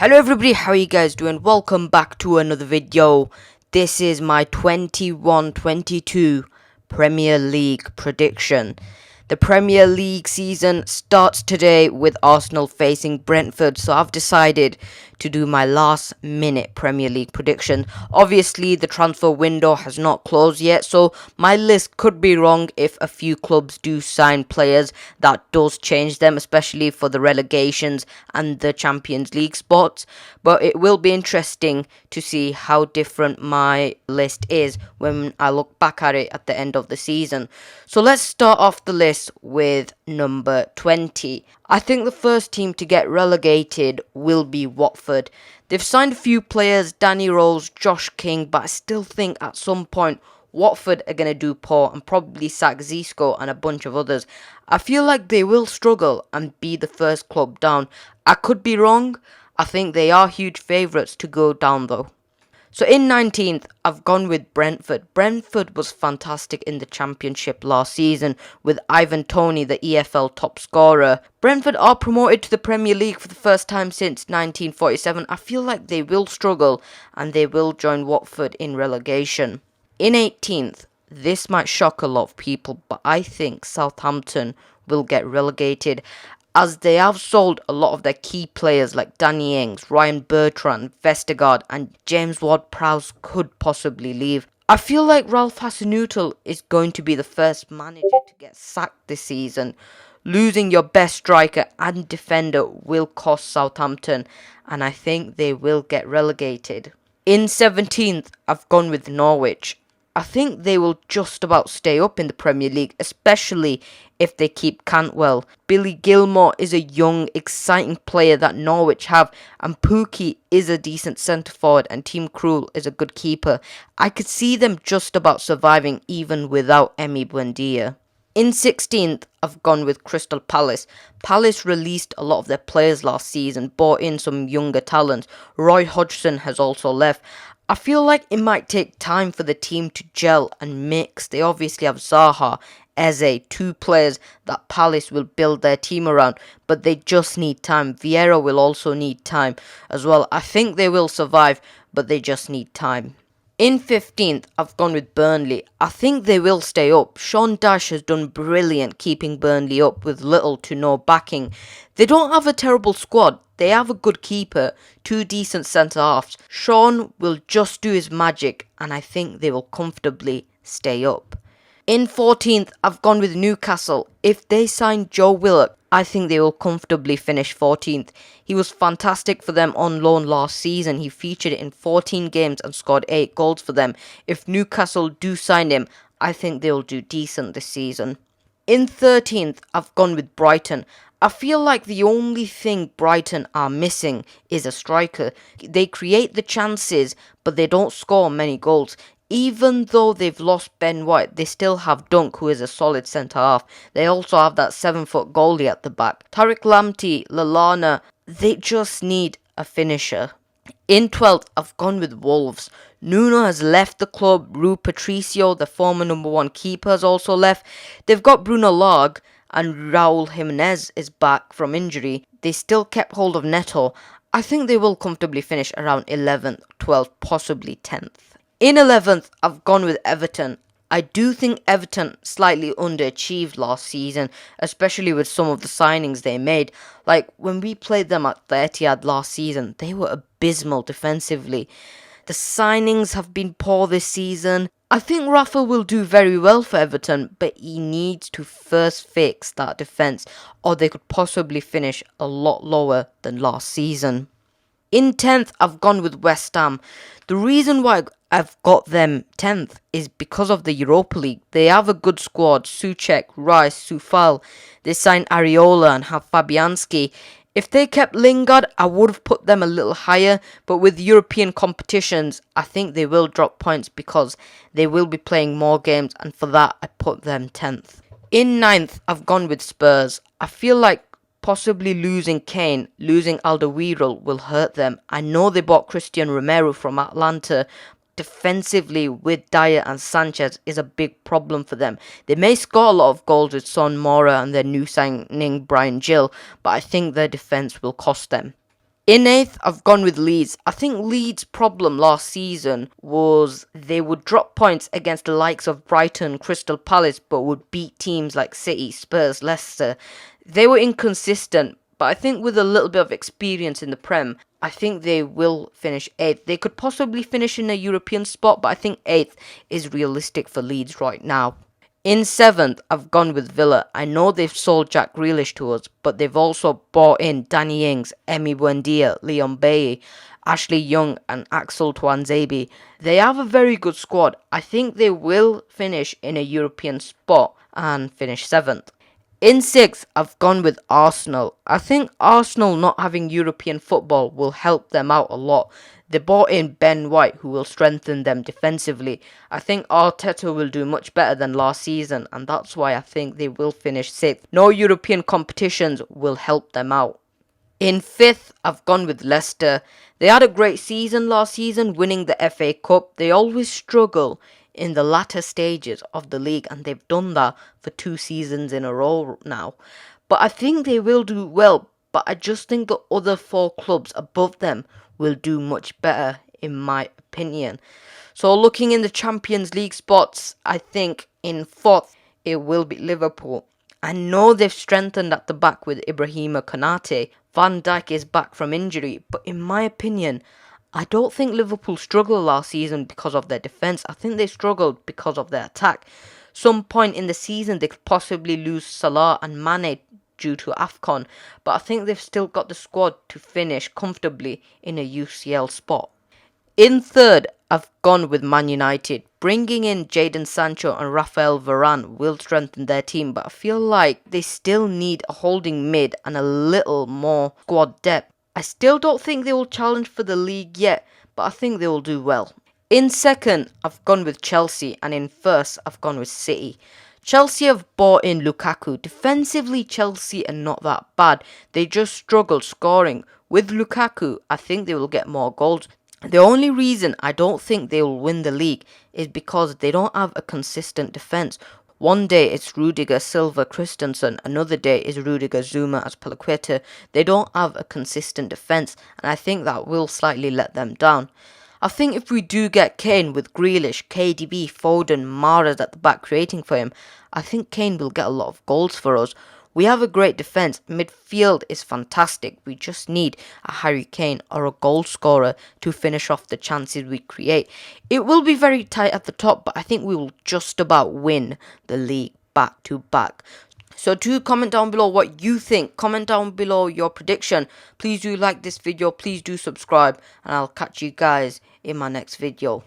Hello everybody, how are you guys doing? Welcome back to another video. This is my 21-22 Premier League prediction. The Premier League season starts today with Arsenal facing Brentford, so I've decided to do my last minute Premier League prediction. Obviously, the transfer window has not closed yet, so my list could be wrong if a few clubs do sign players. That does change them, especially for the relegations and the Champions League spots. But it will be interesting to see how different my list is when I look back at it at the end of the season. So let's start off the list with number 20. I think the first team to get relegated will be Watford. They've signed a few players, Danny Rose, Josh King, but I still think at some point Watford are going to do poor and probably sack Zisco and a bunch of others. I feel like they will struggle and be the first club down. I could be wrong. I think they are huge favourites to go down though. So in 19th, I've gone with Brentford. Brentford was fantastic in the Championship last season with Ivan Toney, the EFL top scorer. Brentford are promoted to the Premier League for the first time since 1947. I feel like they will struggle and they will join Watford in relegation. In 18th, this might shock a lot of people, but I think Southampton will get relegated, as they have sold a lot of their key players like Danny Ings, Ryan Bertrand, Vestergaard and James Ward-Prowse could possibly leave. I feel like Ralph Hasenhüttl is going to be the first manager to get sacked this season. Losing your best striker and defender will cost Southampton, and I think they will get relegated. In 17th, I've gone with Norwich. I think they will just about stay up in the Premier League, especially if they keep Cantwell. Billy Gilmore is a young, exciting player that Norwich have, and Pukki is a decent centre-forward, and Team Krul is a good keeper. I could see them just about surviving even without Emi Buendia. In 16th, I've gone with Crystal Palace. Palace released a lot of their players last season, brought in some younger talents. Roy Hodgson has also left. I feel like it might take time for the team to gel and mix. They obviously have Zaha, Eze, two players that Palace will build their team around, but they just need time. Vieira will also need time as well. I think they will survive, but they just need time. In 15th, I've gone with Burnley. I think they will stay up. Sean Dyche has done brilliant keeping Burnley up with little to no backing. They don't have a terrible squad. They have a good keeper, two decent centre-halves. Sean will just do his magic, and I think they will comfortably stay up. In 14th, I've gone with Newcastle. If they sign Joe Willock, I think they will comfortably finish 14th. He was fantastic for them on loan last season. He featured in 14 games and scored 8 goals for them. If Newcastle do sign him, I think they'll do decent this season. In 13th, I've gone with Brighton. I feel like the only thing Brighton are missing is a striker. They create the chances, but they don't score many goals. Even though they've lost Ben White, they still have Dunk, who is a solid centre-half. They also have that 7-foot goalie at the back. Tariq Lamptey, Lallana, they just need a finisher. In 12th, I've gone with Wolves. Nuno has left the club. Rui Patricio, the former number 1 keeper, has also left. They've got Bruno Lage, and Raul Jimenez is back from injury. They still kept hold of Neto. I think they will comfortably finish around 11th, 12th, possibly 10th. In 11th, I've gone with Everton. I do think Everton slightly underachieved last season, especially with some of the signings they made. Like, when we played them at the Etihad last season, they were abysmal defensively. The signings have been poor this season. I think Rafa will do very well for Everton, but he needs to first fix that defence, or they could possibly finish a lot lower than last season. In 10th, I've gone with West Ham. The reason why I've got them 10th is because of the Europa League. They have a good squad. Soucek, Rice, Soufal. They signed Areola and have Fabianski. If they kept Lingard, I would have put them a little higher. But with European competitions, I think they will drop points because they will be playing more games. And for that, I put them 10th. In 9th, I've gone with Spurs. I feel like possibly losing Kane, losing Alderweireld will hurt them. I know they bought Christian Romero from Atlanta. Defensively, with Dyer and Sanchez is a big problem for them. They may score a lot of goals with Son Mora and their new signing Brian Gill, but I think their defence will cost them. In 8th, I've gone with Leeds. I think Leeds' problem last season was they would drop points against the likes of Brighton, Crystal Palace, but would beat teams like City, Spurs, Leicester. They were inconsistent, but I think with a little bit of experience in the Prem, I think they will finish 8th. They could possibly finish in a European spot, but I think 8th is realistic for Leeds right now. In 7th, I've gone with Villa. I know they've sold Jack Grealish to us, but they've also bought in Danny Ings, Emi Buendia, Leon Bailey, Ashley Young, and Axel Tuanzebe. They have a very good squad. I think they will finish in a European spot and finish 7th. In 6th, I've gone with Arsenal. I think Arsenal not having European football will help them out a lot. They bought in Ben White, who will strengthen them defensively. I think Arteta will do much better than last season, and that's why I think they will finish 6th. No European competitions will help them out. In 5th, I've gone with Leicester. They had a great season last season, winning the FA Cup. They always struggle in the latter stages of the league, and they've done that for 2 seasons in a row now. But I think they will do well, but I just think the other 4 clubs above them will do much better, in my opinion. So looking in the Champions League spots, I think in 4th, it will be Liverpool. I know they've strengthened at the back with Ibrahima Konate. Van Dijk is back from injury, but in my opinion, I don't think Liverpool struggled last season because of their defence. I think they struggled because of their attack. Some point in the season, they could possibly lose Salah and Mane due to AFCON, but I think they've still got the squad to finish comfortably in a UCL spot. In 3rd, I've gone with Man United. Bringing in Jadon Sancho and Rafael Varane will strengthen their team, but I feel like they still need a holding mid and a little more squad depth. I still don't think they will challenge for the league yet, but I think they will do well. In 2nd, I've gone with Chelsea, and in 1st, I've gone with City. Chelsea have bought in Lukaku. Defensively, Chelsea are not that bad. They just struggle scoring. With Lukaku, I think they will get more goals. The only reason I don't think they will win the league is because they don't have a consistent defence. One day it's Rudiger, Silva, Christensen. Another day is Rudiger, Zuma, Azpilicueta. They don't have a consistent defence, and I think that will slightly let them down. I think if we do get Kane with Grealish, KDB, Foden, Mahrez at the back creating for him, I think Kane will get a lot of goals for us. We have a great defence. Midfield is fantastic. We just need a Harry Kane or a goal scorer to finish off the chances we create. It will be very tight at the top, but I think we will just about win the league back to back. So do comment down below what you think. Comment down below your prediction. Please do like this video. Please do subscribe. And I'll catch you guys in my next video.